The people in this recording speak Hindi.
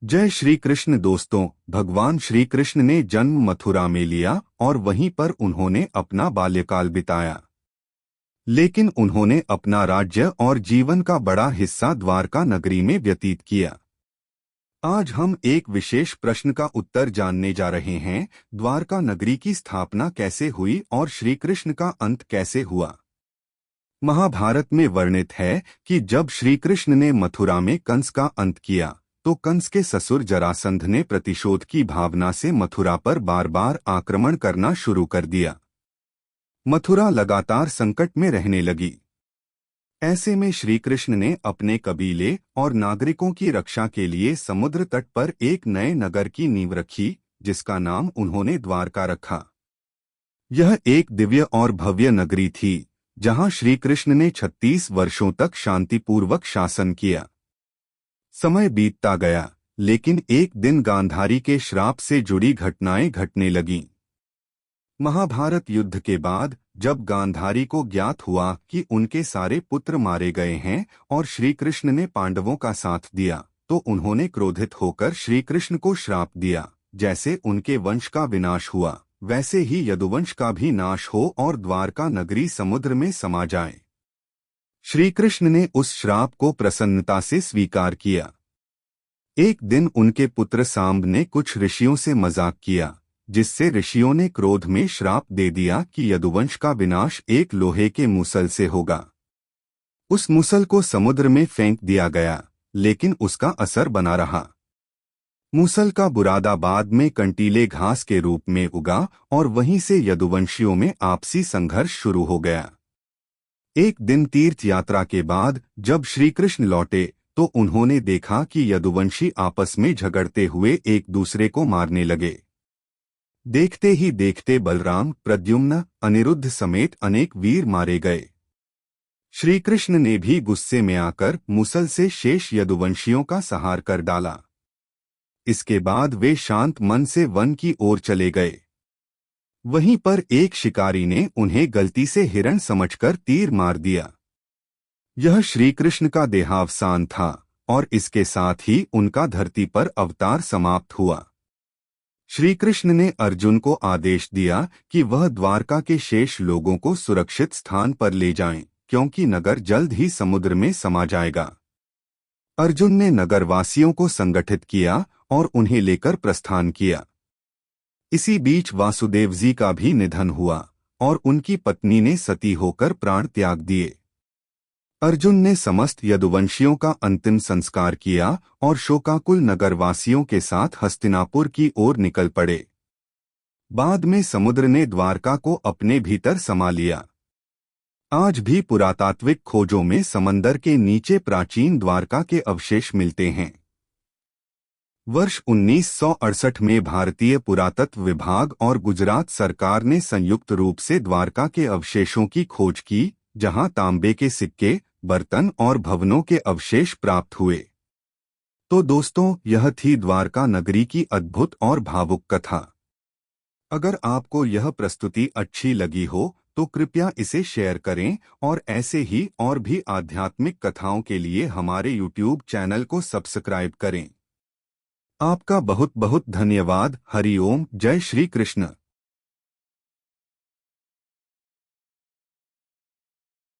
जय श्री कृष्ण दोस्तों। भगवान श्री कृष्ण ने जन्म मथुरा में लिया और वहीं पर उन्होंने अपना बाल्यकाल बिताया। लेकिन उन्होंने अपना राज्य और जीवन का बड़ा हिस्सा द्वारका नगरी में व्यतीत किया। आज हम एक विशेष प्रश्न का उत्तर जानने जा रहे हैं। द्वारका नगरी की स्थापना कैसे हुई और श्री कृष्ण का अंत कैसे हुआ। महाभारत में वर्णित है कि जब श्री कृष्ण ने मथुरा में कंस का अंत किया तो कंस के ससुर जरासंध ने प्रतिशोध की भावना से मथुरा पर बार बार आक्रमण करना शुरू कर दिया। मथुरा लगातार संकट में रहने लगी। ऐसे में श्री कृष्ण ने अपने कबीले और नागरिकों की रक्षा के लिए समुद्र तट पर एक नए नगर की नींव रखी, जिसका नाम उन्होंने द्वारका रखा। यह एक दिव्य और भव्य नगरी थी जहां श्री कृष्ण ने 36 वर्षों तक शांतिपूर्वक शासन किया। समय बीतता गया, लेकिन एक दिन गांधारी के श्राप से जुड़ी घटनाएं घटने लगीं। महाभारत युद्ध के बाद जब गांधारी को ज्ञात हुआ कि उनके सारे पुत्र मारे गए हैं और श्री कृष्ण ने पांडवों का साथ दिया, तो उन्होंने क्रोधित होकर श्री कृष्ण को श्राप दिया, जैसे उनके वंश का विनाश हुआ वैसे ही यदुवंश का भी नाश हो और द्वारका नगरी समुद्र में समा जाए। श्री कृष्ण ने उस श्राप को प्रसन्नता से स्वीकार किया। एक दिन उनके पुत्र सांब ने कुछ ऋषियों से मजाक किया, जिससे ऋषियों ने क्रोध में श्राप दे दिया कि यदुवंश का विनाश एक लोहे के मूसल से होगा। उस मूसल को समुद्र में फेंक दिया गया, लेकिन उसका असर बना रहा। मूसल का बुरादा बाद में कंटीले घास के रूप में उगा और वहीं से यदुवंशियों में आपसी संघर्ष शुरू हो गया। एक दिन तीर्थ यात्रा के बाद जब श्री कृष्ण लौटे तो उन्होंने देखा कि यदुवंशी आपस में झगड़ते हुए एक दूसरे को मारने लगे। देखते ही देखते बलराम, प्रद्युम्न, अनिरुद्ध समेत अनेक वीर मारे गए। श्री कृष्ण ने भी गुस्से में आकर मूसल से शेष यदुवंशियों का संहार कर डाला। इसके बाद वे शांत मन से वन की ओर चले गए। वहीं पर एक शिकारी ने उन्हें गलती से हिरण समझकर तीर मार दिया। यह श्री कृष्ण का देहावसान था और इसके साथ ही उनका धरती पर अवतार समाप्त हुआ। श्री कृष्ण ने अर्जुन को आदेश दिया कि वह द्वारका के शेष लोगों को सुरक्षित स्थान पर ले जाएं, क्योंकि नगर जल्द ही समुद्र में समा जाएगा। अर्जुन ने नगरवासियों को संगठित किया और उन्हें लेकर प्रस्थान किया। इसी बीच वासुदेव जी का भी निधन हुआ और उनकी पत्नी ने सती होकर प्राण त्याग दिए। अर्जुन ने समस्त यदुवंशियों का अंतिम संस्कार किया और शोकाकुल नगरवासियों के साथ हस्तिनापुर की ओर निकल पड़े। बाद में समुद्र ने द्वारका को अपने भीतर समा लिया। आज भी पुरातात्विक खोजों में समंदर के नीचे प्राचीन द्वारका के अवशेष मिलते हैं। वर्ष 1968 में भारतीय पुरातत्व विभाग और गुजरात सरकार ने संयुक्त रूप से द्वारका के अवशेषों की खोज की, जहां तांबे के सिक्के, बर्तन और भवनों के अवशेष प्राप्त हुए। तो दोस्तों, यह थी द्वारका नगरी की अद्भुत और भावुक कथा। अगर आपको यह प्रस्तुति अच्छी लगी हो तो कृपया इसे शेयर करें और ऐसे ही और भी आध्यात्मिक कथाओं के लिए हमारे YouTube चैनल को सब्सक्राइब करें। आपका बहुत बहुत धन्यवाद। हरि ओम। जय श्री कृष्ण।